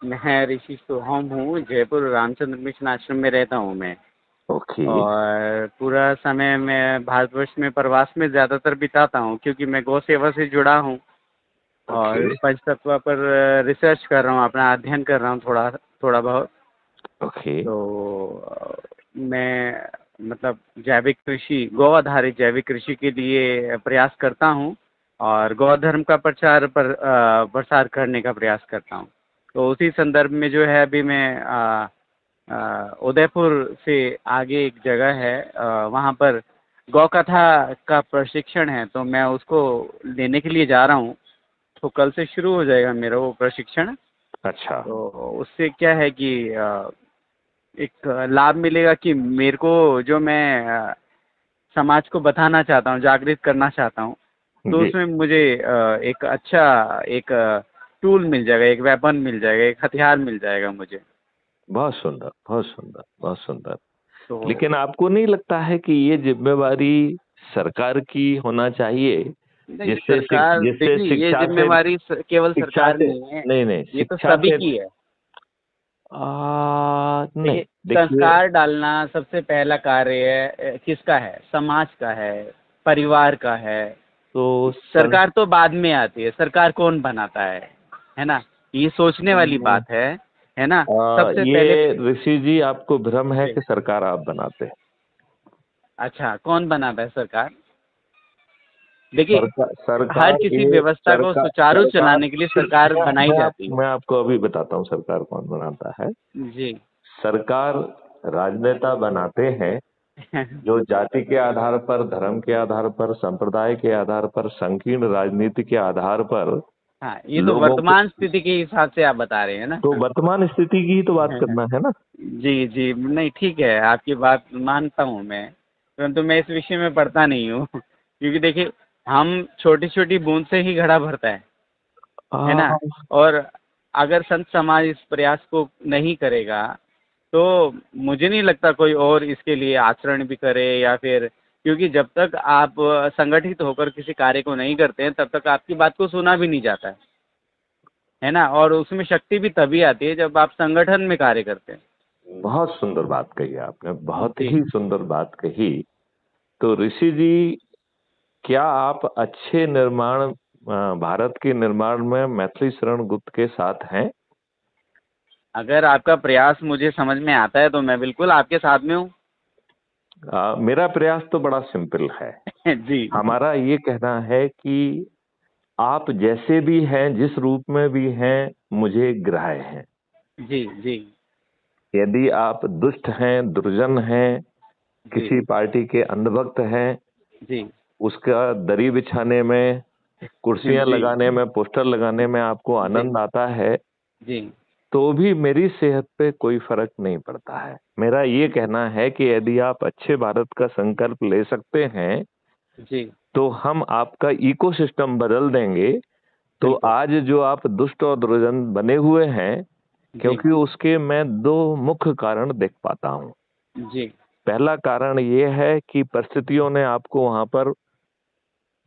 मैं ऋषि सोहम हूँ। जयपुर रामचंद्र मिशन आश्रम में रहता हूँ मैं। ओके। और पूरा समय मैं भारतवर्ष में प्रवास में ज़्यादातर बिताता हूँ, क्योंकि मैं गौ सेवा से जुड़ा हूँ ओके। और पंचतत्व पर रिसर्च कर रहा हूँ, अपना अध्ययन कर रहा हूँ थोड़ा थोड़ा बहुत। ओके। तो मैं मतलब जैविक कृषि, गौ आधारित जैविक कृषि के लिए प्रयास करता हूँ और गौ धर्म का प्रसार करने का प्रयास करता हूँ। तो उसी संदर्भ में जो है अभी मैं उदयपुर से आगे एक जगह है, वहाँ पर गौ कथा का प्रशिक्षण है, तो मैं उसको लेने के लिए जा रहा हूँ। तो कल से शुरू हो जाएगा मेरा वो प्रशिक्षण। अच्छा। तो उससे क्या है कि एक लाभ मिलेगा कि मेरे को जो मैं समाज को बताना चाहता हूँ, जागृत करना चाहता हूँ, तो जी। उसमें मुझे एक अच्छा एक टूल मिल जाएगा, एक वेपन मिल जाएगा, एक हथियार मिल जाएगा मुझे। बहुत सुंदर, बहुत सुंदर, बहुत सुंदर। तो लेकिन आपको नहीं लगता है कि ये जिम्मेवारी सरकार की होना चाहिए, नहीं, सरकार जिससे देखिए, ये शिक्षा से, जिम्मेवारी केवल शिक्षा सरकार से, नहीं है, नहीं नहीं, ये तो शिक्षा सभी से, की है। नहीं देखिए, देखिए। संस्कार डालना सबसे पहला कार्य है, किसका है? समाज का है, परिवार का है। तो सरकार तो बाद में आती है। सरकार कौन बनाता है ना? ये सोचने वाली बात है ना? सबसे पहले। ये ऋषि जी, आपको भ्रम है जी। कि सरकार आप बनाते हैं। अच्छा, कौन बनाता है सरकार? देखिए, सरकार, हर सरकार किसी ये व्यवस्था को सरकार सुचारू सरकार चलाने के लिए सरकार बनाई जाती मैं आपको अभी बताता हूँ सरकार कौन बनाता है। है। जी। सरकार राजनेता बनाते हैं, जो जाति के आधार पर, धर्म के आधार पर, संप्रदाय के आधार पर, संकीर्ण राजनीति के आधार पर हाँ, ये तो लोगों को। वर्तमान स्थिति के हिसाब से आप बता रहे हैं ना? तो वर्तमान स्थिति की ही तो बात करना है ना। जी, जी। नहीं, ठीक है, आपकी बात मानता हूँ मैं, परंतु मैं इस विषय में पढ़ता नहीं हूँ। क्योंकि देखिए, हम छोटी-छोटी बूँद से ही घड़ा भरता है ना? आ, और अगर संत समाज इस प्रयास को नहीं करेगा, तो मुझे नहीं लगता कोई और इसके लिए आचरण भी करे, या फिर, क्योंकि जब तक आप संगठित होकर किसी कार्य को नहीं करते हैं, तब तक आपकी बात को सुना भी नहीं जाता है ना? और उसमें शक्ति भी तभी आती है जब आप संगठन में कार्य करते हैं। बहुत सुंदर बात कही आपने, बहुत जी। ही सुंदर बात कही। तो ऋषि जी, क्या आप अच्छे निर्माण, भारत के निर्माण में मैथिली शरण गुप्त के साथ हैं? अगर आपका प्रयास मुझे समझ में आता है, तो मैं बिल्कुल आपके साथ में हूँ। मेरा प्रयास तो बड़ा सिंपल है। जी, हमारा ये कहना है कि आप जैसे भी हैं, जिस रूप में भी हैं, मुझे ग्राह्य हैं। जी, जी, यदि आप दुष्ट हैं, दुर्जन हैं, जी, किसी पार्टी के अंधभक्त हैं, जी, उसका दरी बिछाने में, कुर्सियां जी, लगाने में, पोस्टर लगाने में आपको जी, आनंद आता है, जी, तो भी मेरी सेहत पे कोई फर्क नहीं पड़ता है। मेरा ये कहना है कि यदि आप अच्छे भारत का संकल्प ले सकते हैं, जी, तो हम आपका इकोसिस्टम बदल देंगे। तो बिल्कुल। आज जो आप दुष्ट और दुर्जन बने हुए हैं, जी, क्योंकि उसके मैं दो मुख्य कारण देख पाता हूँ। जी, पहला कारण ये है कि परिस्थितियों ने आपको वहां पर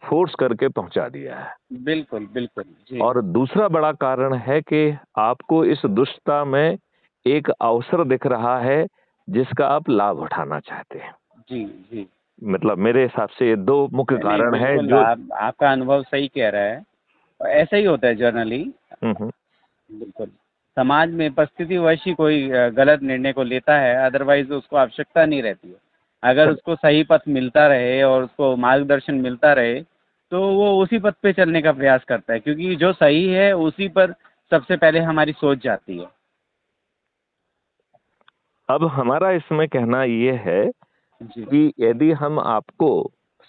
फोर्स करके पहुंचा दिया है। बिल्कुल, बिल्कुल। जी, और दूसरा बड़ा कारण है कि आपको इस दुष्टता में एक अवसर दिख रहा है, जिसका आप लाभ उठाना चाहते हैं। जी, जी। मतलब मेरे हिसाब से ये दो मुख्य नहीं, नहीं, कारण हैं बिल्कुल, जो। आपका अनुभव सही कह रहा है, और ऐसा ही होता है जनरली। हम्म। बिल्कुल। समाज में परिस्थितिवश ही कोई गलत निर्णय को लेता है, अदरवाइज़ उसको आवश्यकता नहीं रहती है। अगर उसको सही पथ मिलता रहे और उसको मार्गदर्शन मिलता रहे, तो वो उसी पथ पे चलने का प्रयास करता है, क्योंकि जो सही है, उसी पर सबसे पहले हमारी सोच जाती है। अब हमारा इसमें कहना ये है जी, कि यदि हम आपको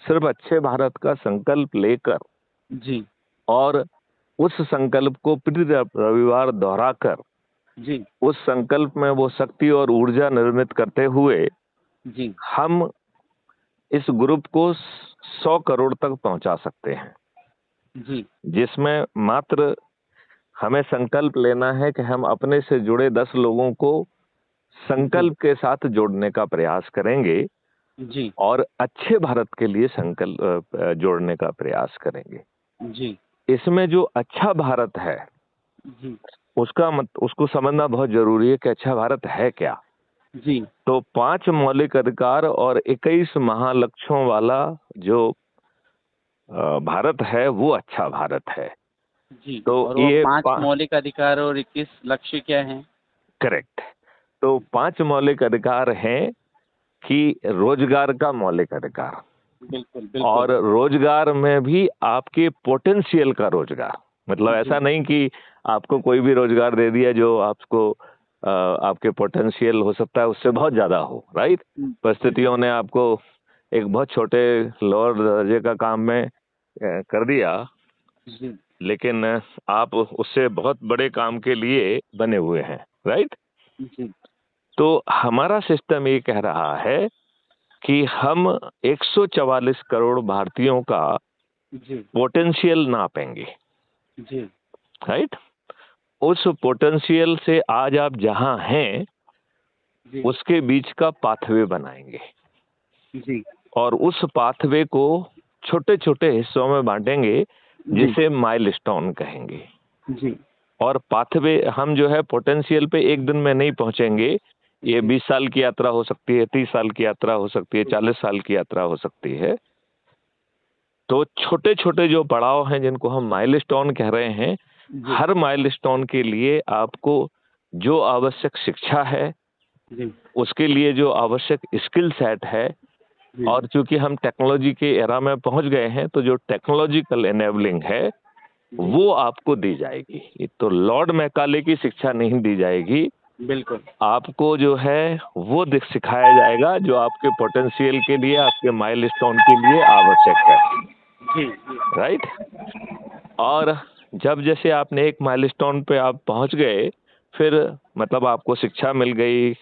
सिर्फ अच्छे भारत का संकल्प लेकर, जी, और उस संकल्प को प्रति रविवार दोहराकर, जी, उस संकल्प में वो शक्ति और ऊर्जा निर्मित करते हुए जी, हम इस ग्रुप को 100 करोड़ तक पहुंचा सकते हैं, जी, जिसमें मात्र हमें संकल्प लेना है कि हम अपने से जुड़े 10 लोगों को जी, संकल्प के साथ जोड़ने का प्रयास करेंगे, जी, और अच्छे भारत के लिए संकल्प जोड़ने का प्रयास करेंगे। जी, इसमें जो अच्छा भारत है, जी, उसको समझना बहुत जरूरी है कि अच्छा भारत है क्या। जी तो 5 मौलिक अधिकार और 21 महालक्ष्यों वाला जो भारत है वो अच्छा भारत है। जी। तो और वो ये 5 मौलिक अधिकार और 21 लक्ष्य क्या हैं? करेक्ट। तो 5 मौलिक अधिकार हैं कि रोजगार का मौलिक अधिकार, बिल्कुल और बिल्कुल। रोजगार में भी आपके पोटेंशियल का रोजगार, मतलब जी ऐसा नहीं कि आपको कोई भी रोजगार दे दिया जो आपको आपके पोटेंशियल हो सकता है उससे बहुत ज्यादा हो, राइट। परिस्थितियों ने आपको एक बहुत छोटे लोअर दर्जे का काम में कर दिया, जी लेकिन आप उससे बहुत बड़े काम के लिए बने हुए हैं, राइट। जी तो हमारा सिस्टम ये कह रहा है कि हम 144 करोड़ भारतीयों का जी पोटेंशियल नापेंगे, जी राइट। उस पोटेंशियल से आज आप जहां हैं जी उसके बीच का पाथवे बनाएंगे, जी और उस पाथवे को छोटे छोटे हिस्सों में बांटेंगे जी जिसे माइलस्टोन कहेंगे। जी और पाथवे हम जो है पोटेंशियल पे एक दिन में नहीं पहुंचेंगे, ये 20 साल की यात्रा हो सकती है, 30 साल की यात्रा हो सकती है, 40 साल की यात्रा हो सकती है। तो छोटे छोटे जो पड़ाव हैं जिनको हम माइलस्टोन कह रहे हैं, हर माइलस्टोन के लिए आपको जो आवश्यक शिक्षा है, जी उसके लिए जो आवश्यक स्किल सेट है, और चूंकि हम टेक्नोलॉजी के एरा में पहुंच गए हैं तो जो टेक्नोलॉजिकल एनेबलिंग है वो आपको दी जाएगी। तो लॉर्ड मैकाले की शिक्षा नहीं दी जाएगी, बिल्कुल। आपको जो है वो सिखाया जाएगा जो आपके पोटेंशियल के लिए, आपके माइलस्टोन के लिए आवश्यक है, जी राइट। और जब जैसे आपने एक माइलस्टोन पे आप पहुंच गए, फिर मतलब आपको शिक्षा मिल गई,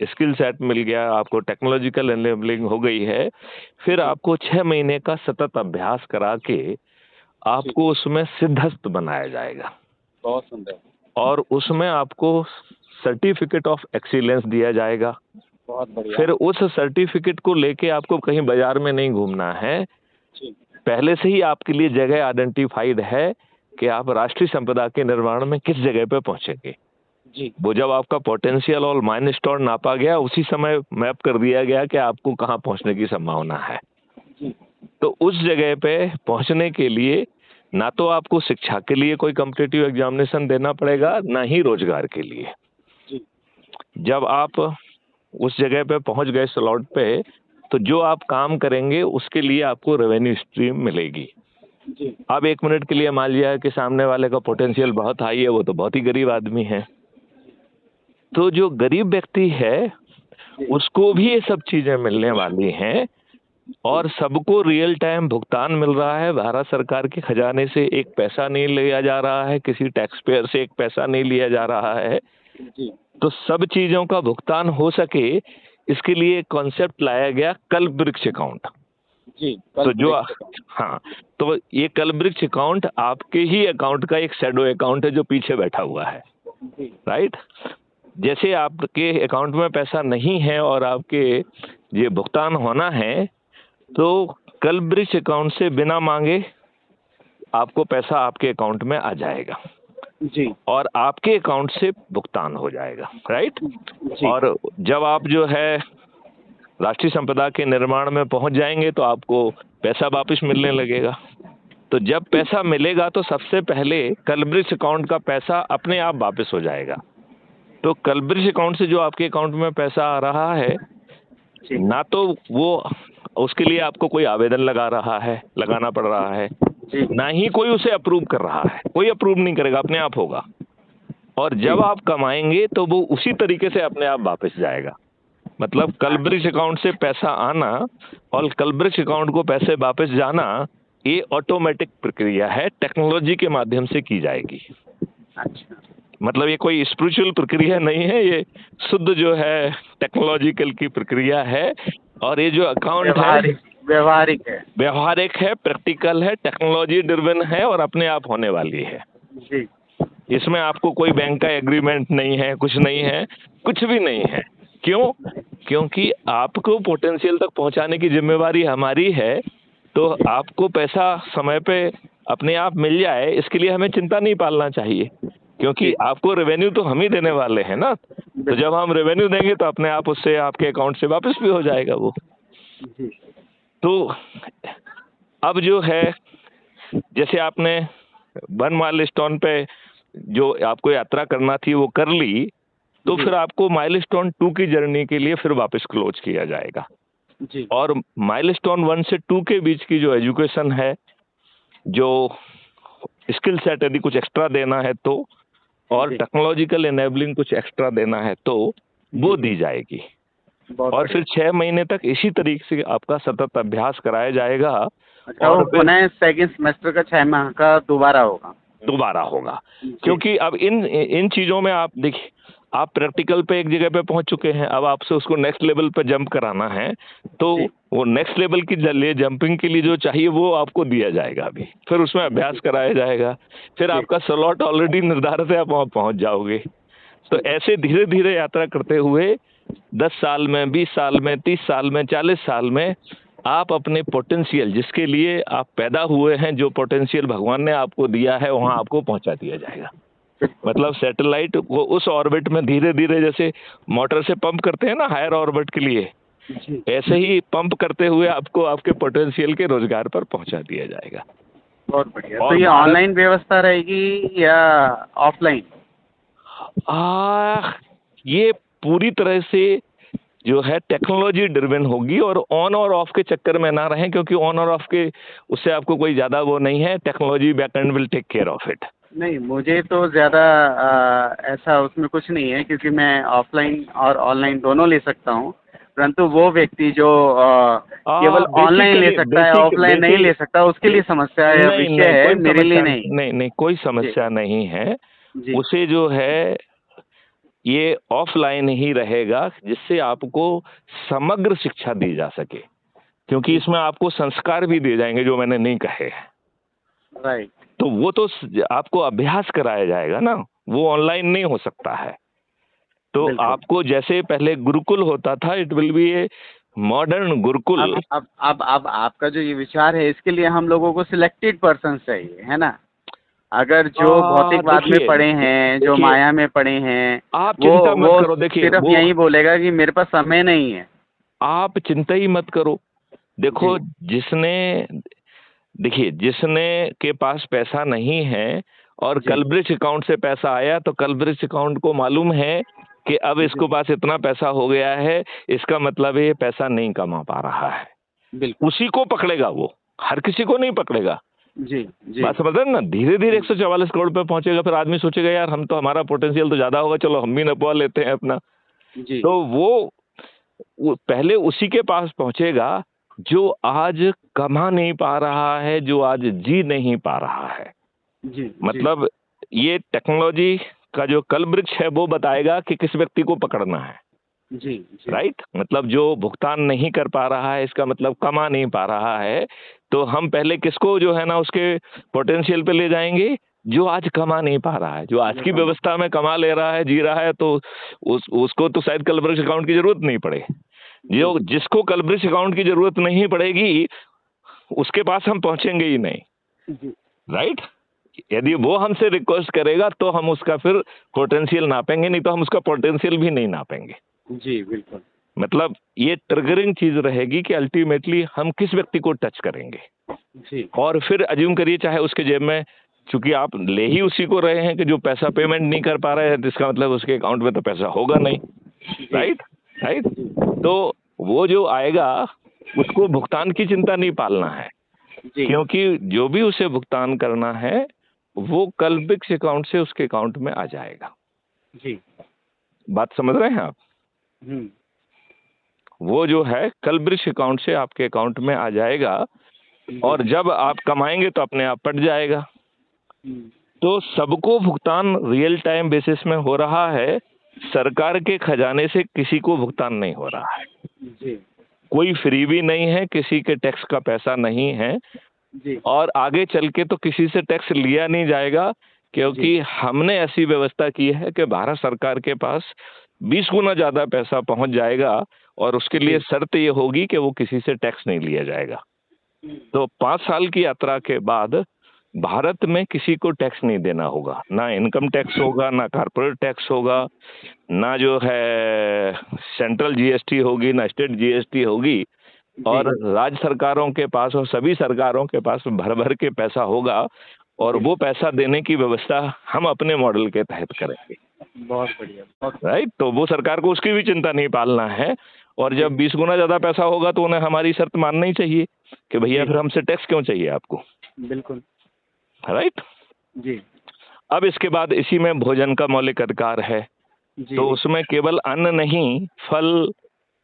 स्किल सेट मिल गया, आपको टेक्नोलॉजिकल एनेबलिंग हो गई है, फिर आपको 6 महीने का सतत अभ्यास करा के आपको उसमें सिद्धस्त बनाया जाएगा। बहुत सुंदर। और उसमें आपको सर्टिफिकेट ऑफ एक्सीलेंस दिया जाएगा। बहुत बढ़िया। फिर उस सर्टिफिकेट को लेके आपको कहीं बाजार में नहीं घूमना है, पहले से ही आपके लिए जगह आइडेंटिफाइड है कि आप राष्ट्रीय संपदा के निर्माण में किस जगह पे पहुंचेंगे। जी वो जब आपका पोटेंशियल और माइलस्टोन नापा गया, उसी समय मैप कर दिया गया कि आपको कहाँ पहुंचने की संभावना है। जी तो उस जगह पे पहुंचने के लिए ना तो आपको शिक्षा के लिए कोई कॉम्पिटिटिव एग्जामिनेशन देना पड़ेगा, ना ही रोजगार के लिए। जी जब आप उस जगह पे पहुंच गए स्लॉट पे, तो जो आप काम करेंगे उसके लिए आपको रेवेन्यू स्ट्रीम मिलेगी। जी अब 1 मिनट के लिए मान लिया कि सामने वाले का पोटेंशियल बहुत हाई है, वो तो बहुत ही गरीब आदमी है, तो जो गरीब व्यक्ति है उसको भी ये सब चीजें मिलने वाली हैं, और सबको रियल टाइम भुगतान मिल रहा है। भारत सरकार के खजाने से एक पैसा नहीं लिया जा रहा है, किसी टैक्स पेयर से एक पैसा नहीं लिया जा रहा है। जी तो सब चीजों का भुगतान हो सके, इसके लिए कॉन्सेप्ट लाया गया कल्पवृक्ष अकाउंट। जी तो जो हाँ, तो ये कल्पवृक्ष अकाउंट आपके ही अकाउंट का एक शैडो अकाउंट है जो पीछे बैठा हुआ है, राइट। जैसे आपके अकाउंट में पैसा नहीं है और आपके ये भुगतान होना है, तो कल्पवृक्ष अकाउंट से बिना मांगे आपको पैसा आपके अकाउंट में आ जाएगा जी और आपके अकाउंट से भुगतान हो जाएगा, राइट। जी और जब आप जो है राष्ट्रीय संपदा के निर्माण में पहुंच जाएंगे तो आपको पैसा वापस मिलने लगेगा। तो जब पैसा मिलेगा तो सबसे पहले कल्पवृक्ष अकाउंट का पैसा अपने आप वापस हो जाएगा। तो कल्पवृक्ष अकाउंट से जो आपके अकाउंट में पैसा आ रहा है, ना तो वो उसके लिए आपको कोई आवेदन लगाना पड़ रहा है, ना ही कोई उसे अप्रूव कर रहा है, कोई अप्रूव नहीं करेगा, अपने आप होगा। और जब आप कमाएंगे तो वो उसी तरीके से अपने आप वापस जाएगा। मतलब कल्पवृक्ष अकाउंट से पैसा आना और कल्पवृक्ष अकाउंट को पैसे वापस जाना, ये ऑटोमेटिक प्रक्रिया है, टेक्नोलॉजी के माध्यम से की जाएगी। अच्छा, मतलब ये कोई स्पिरिचुअल प्रक्रिया नहीं है, ये शुद्ध जो है टेक्नोलॉजिकल की प्रक्रिया है। और ये जो अकाउंट है व्यवहारिक है, प्रैक्टिकल है, टेक्नोलॉजी ड्रिवन है और अपने आप होने वाली है जी। इसमें आपको कोई बैंक का एग्रीमेंट नहीं है, कुछ नहीं है, कुछ भी नहीं है। क्यों? क्योंकि आपको पोटेंशियल तक पहुंचाने की जिम्मेवारी हमारी है। तो आपको पैसा समय पे अपने आप मिल जाए, इसके लिए हमें चिंता नहीं पालना चाहिए। क्योंकि जी आपको रेवेन्यू तो हम ही देने वाले हैं ना, तो जब हम रेवेन्यू देंगे तो अपने आप उससे आपके अकाउंट से वापस भी हो जाएगा वो। जी तो अब जो है, जैसे आपने 1 माइलस्टोन पे जो आपको यात्रा करना थी वो कर ली, तो जी फिर आपको माइलस्टोन 2 की जर्नी के लिए फिर वापस क्लोज किया जाएगा। जी और माइलस्टोन 1 से 2 के बीच की जो एजुकेशन है, जो स्किल सेट यदि कुछ एक्स्ट्रा देना है तो, और जी टेक्नोलॉजिकल एनेबलिंग कुछ एक्स्ट्रा देना है तो वो जी दी जाएगी। बहुत और फिर बढ़िया। 6 महीने तक इसी तरीके से आपका सतत अभ्यास कराया जाएगा। अच्छा, वो और फिर पुनः सेकंड सेमेस्टर का 6 माह का दोबारा होगा? दोबारा होगा। जी क्योंकि अब इन इन चीजों में आप देखिए, आप प्रैक्टिकल पे एक जगह पे पहुंच चुके हैं, अब आपसे उसको नेक्स्ट लेवल पे जंप कराना है, तो जी वो नेक्स्ट लेवल की लिए जंपिंग के लिए जो चाहिए वो आपको दिया जाएगा अभी, फिर उसमें अभ्यास कराया जाएगा, फिर जी आपका स्लॉट ऑलरेडी निर्धारित है, आप वहां पहुंच जाओगे। तो जी ऐसे धीरे धीरे यात्रा करते हुए 10 साल में, 20 साल में, 30 साल में, 40 साल में आप अपने पोटेंशियल, जिसके लिए आप पैदा हुए हैं, जो पोटेंशियल भगवान ने आपको दिया है, वहां आपको पहुंचा दिया जाएगा। मतलब सैटेलाइट को उस ऑर्बिट में धीरे धीरे, जैसे मोटर से पंप करते हैं ना हायर ऑर्बिट के लिए, जी। ऐसे ही पंप करते हुए आपको आपके पोटेंशियल के रोजगार पर पहुंचा दिया जाएगा। बहुत बढ़िया। तो और ये भारत ऑनलाइन व्यवस्था रहेगी या ऑफलाइन? ये पूरी तरह से जो है टेक्नोलॉजी ड्रिवन होगी, और ऑन और ऑफ के चक्कर में ना रहें, क्योंकि ऑन और ऑफ के उससे आपको कोई ज्यादा वो नहीं है, technology backend will take care of it. नहीं, मुझे तो ज़्यादा ऐसा उसमें कुछ नहीं है, क्योंकि मैं ऑफलाइन और ऑनलाइन दोनों ले सकता हूँ। परंतु वो व्यक्ति जो केवल ऑनलाइन ले बेसिकली सकता है, ऑफलाइन नहीं ले सकता, उसके लिए समस्या या नहीं विषय नहीं, है, कोई मेरे लिए समस्या नहीं। नहीं, नहीं कोई जी समस्या नहीं है। जी उसे जो है ये ऑफलाइन ही रहेगा, जिससे आपको समग्र शिक्षा दी जा सके, क्योंकि जी। इसमें आपको संस्कार भी दिए जाएंगे जो मैंने नहीं कहे हैं। राइट। तो वो तो आपको अभ्यास कराया जाएगा ना, वो ऑनलाइन नहीं हो सकता है। तो बिल्कुल। आपको जैसे पहले गुरुकुल होता था, it will be a modern Gurukul. अब आपका जो ये विचार है, इसके लिए हम लोगों को सिलेक्टेड पर्सन चाहिए, है ना? अगर जो भौतिकवाद में देखिए पढ़े हैं, जो देखिए, माया में पढ़े हैं, आप वो चिंता मत वो करो। देखिए सिर्फ वो, यही बोलेगा कि मेरे पास समय नहीं है। आप चिंता ही मत करो। देखो, जी जिसने देखिए जिसने के पास पैसा नहीं है और जी कलब्रिज अकाउंट से पैसा आया, तो कलब्रिज अकाउंट को मालूम है कि अब जी इसको पास इतना पैसा हो गया है, इसका मतलब ये पैसा नहीं कमा पा रहा है, बिल्कुल। उसी को पकड़ेगा वो, हर किसी को नहीं पकड़ेगा। जी जी बात समझ रहे हैं ना? धीरे धीरे 144 करोड़ पे पहुंचेगा, फिर आदमी सोचेगा यार हम तो, हमारा पोटेंशियल तो ज्यादा होगा, चलो हम भी नपवा लेते हैं अपना। जी तो वो पहले उसी के पास पहुंचेगा जो आज कमा नहीं पा रहा है, जो आज जी नहीं पा रहा है। जी जी मतलब ये टेक्नोलॉजी का जो कल वृक्ष है वो बताएगा कि किस व्यक्ति को पकड़ना है। जी जी राइट, मतलब जो भुगतान नहीं कर पा रहा है, इसका मतलब कमा नहीं पा रहा है, तो हम पहले किसको जो है ना उसके पोटेंशियल पे ले जाएंगे, जो आज कमा नहीं पा रहा है, जो आज की व्यवस्था में कमा ले रहा है, जी रहा है, तो उसको तो शायद कलब्रिज अकाउंट की जरूरत नहीं पड़े। जो जिसको कलब्रिज अकाउंट की जरूरत नहीं पड़ेगी, उसके पास हम पहुंचेंगे ही नहीं। जी राइट, यदि वो हमसे रिक्वेस्ट करेगा तो हम उसका फिर पोटेंशियल नापेंगे, नहीं तो हम उसका पोटेंशियल भी नहीं नापेंगे। जी बिल्कुल। मतलब ये ट्रिगरिंग चीज रहेगी कि अल्टीमेटली हम किस व्यक्ति को टच करेंगे। जी और फिर अज्यूम करिए, चाहे उसके जेब में, चूंकि आप ले ही उसी को रहे हैं कि जो पैसा पेमेंट नहीं कर पा रहे हैं, जिसका मतलब उसके अकाउंट में तो पैसा होगा नहीं। राइट राइट, तो वो जो आएगा उसको भुगतान की चिंता नहीं पालना है, जी क्योंकि जो भी उसे भुगतान करना है वो कलब्रिज अकाउंट से उसके अकाउंट में आ जाएगा। जी। बात समझ रहे हैं आप? हम्म। वो जो है कलब्रिज अकाउंट से आपके अकाउंट में आ जाएगा, और जब आप कमाएंगे तो अपने आप पट जाएगा। तो सबको भुगतान रियल टाइम बेसिस में हो रहा है, सरकार के खजाने से किसी को भुगतान नहीं हो रहा है। जी कोई फ्री भी नहीं है, किसी के टैक्स का पैसा नहीं है, जी और आगे चल के तो किसी से टैक्स लिया नहीं जाएगा, क्योंकि हमने ऐसी व्यवस्था की है कि भारत सरकार के पास 20 गुना ज्यादा पैसा पहुंच जाएगा, और उसके लिए शर्त ये होगी कि वो किसी से टैक्स नहीं लिया जाएगा। तो 5 साल की यात्रा के बाद भारत में किसी को टैक्स नहीं देना होगा, ना इनकम टैक्स होगा, ना कॉर्पोरेट टैक्स होगा, ना जो है सेंट्रल जीएसटी होगी, ना स्टेट जीएसटी होगी। और राज्य सरकारों के पास और सभी सरकारों के पास भर भर के पैसा होगा, और वो पैसा देने की व्यवस्था हम अपने मॉडल के तहत करेंगे। बहुत बढ़िया। राइट, तो वो सरकार को उसकी भी चिंता नहीं पालना है। और जब 20 गुना ज्यादा पैसा होगा तो उन्हें हमारी शर्त मानना ही चाहिए कि भैया फिर हमसे टैक्स क्यों चाहिए आपको। बिल्कुल। राइट जी। अब इसके बाद इसी में भोजन का मौलिक अधिकार है। तो उसमें केवल अन्न नहीं, फल,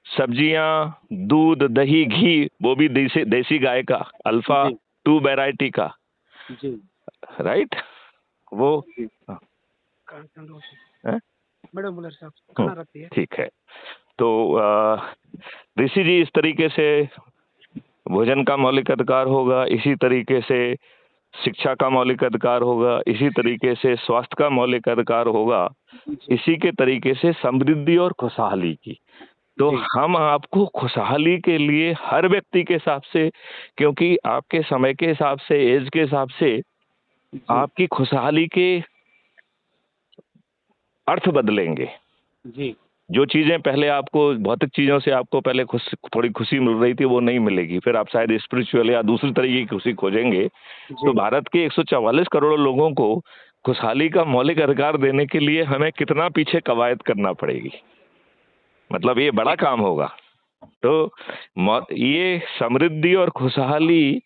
सब्जियां, दूध, दही, घी, वो भी देसी गाय का, अल्फा 2 वैरायटी का। जी। राइट, वो ठीक है। तो ऋषि जी, इस तरीके से भोजन का मौलिक अधिकार होगा, इसी तरीके से शिक्षा का मौलिक अधिकार होगा, इसी तरीके से स्वास्थ्य का मौलिक अधिकार होगा, इसी के तरीके से समृद्धि और खुशहाली की। तो हम आपको खुशहाली के लिए हर व्यक्ति के हिसाब से, क्योंकि आपके समय के हिसाब से, एज के हिसाब से आपकी खुशहाली के अर्थ बदलेंगे। जी। जो चीजें पहले आपको, भौतिक चीजों से आपको पहले थोड़ी खुशी मिल रही थी, वो नहीं मिलेगी। फिर आप शायद स्पिरिचुअल या दूसरी तरीके की खुशी खोजेंगे। तो भारत के 144 करोड़ लोगों को खुशहाली का मौलिक अधिकार देने के लिए हमें कितना पीछे कवायद करना पड़ेगी, मतलब ये बड़ा काम होगा। तो ये समृद्धि और खुशहाली,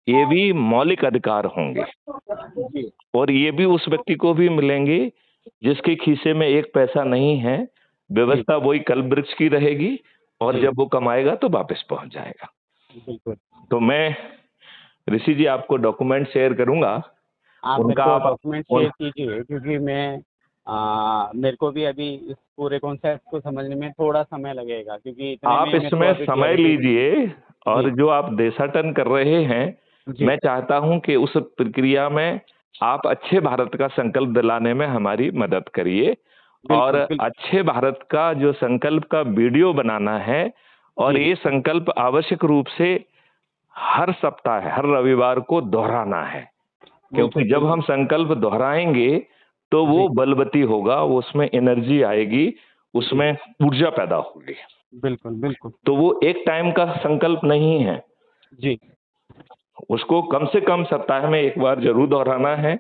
ये भी मौलिक अधिकार होंगे, और ये भी उस व्यक्ति को भी मिलेंगे जिसके खीसे में एक पैसा नहीं है। व्यवस्था वही कल्प वृक्ष की रहेगी, और जब वो कमाएगा तो वापस पहुंच जाएगा। तो मैं ऋषि जी आपको डॉक्यूमेंट शेयर करूंगा। आप मेरे को डॉक्यूमेंट शेयर कीजिए, क्योंकि मेरे को भी अभी इस पूरे कॉन्सेप्ट को समझने में थोड़ा समय लगेगा, क्योंकि आप इसमें समय लीजिए। और जो आप देशाटन कर रहे हैं, मैं चाहता हूं कि उस प्रक्रिया में आप अच्छे भारत का संकल्प दिलाने में हमारी मदद करिए, और अच्छे भारत का जो संकल्प का वीडियो बनाना है, और ये संकल्प आवश्यक रूप से हर सप्ताह, हर रविवार को दोहराना है। क्योंकि जब हम संकल्प दोहराएंगे तो वो बलवती होगा, उसमें एनर्जी आएगी, उसमें ऊर्जा पैदा होगी। बिल्कुल बिल्कुल। तो वो एक टाइम का संकल्प नहीं है जी, उसको कम से कम सप्ताह में एक बार जरूर दोहराना है,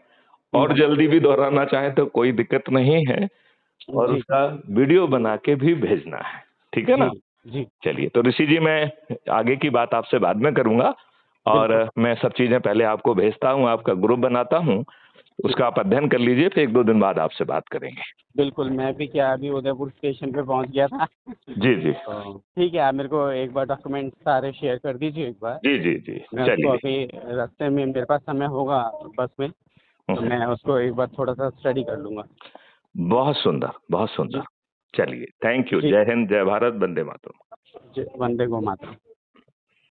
और जल्दी भी दोहराना चाहे तो कोई दिक्कत नहीं है, और उसका वीडियो बना के भी भेजना है। ठीक है ना जी। चलिए, तो ऋषि जी, मैं आगे की बात आपसे बाद में करूंगा, और मैं सब चीजें पहले आपको भेजता हूँ, आपका ग्रुप बनाता हूँ, उसका आप अध्ययन कर लीजिए, फिर 1-2 दिन बाद आपसे बात करेंगे। बिल्कुल, मैं भी क्या अभी उदयपुर स्टेशन पे पहुंच गया था। जी जी। तो ठीक है, आप मेरे को एक बार डॉक्यूमेंट सारे शेयर कर दीजिए एक बार। जी जी जी। मैं उसको अभी रास्ते में, मेरे पास समय होगा बस में, तो मैं उसको एक बार थोड़ा सा स्टडी कर लूंगा। बहुत सुंदर, बहुत सुंदर। चलिए, थैंक यू। जय हिंद, जय भारत, वंदे मातरम। वंदे गो मातरम।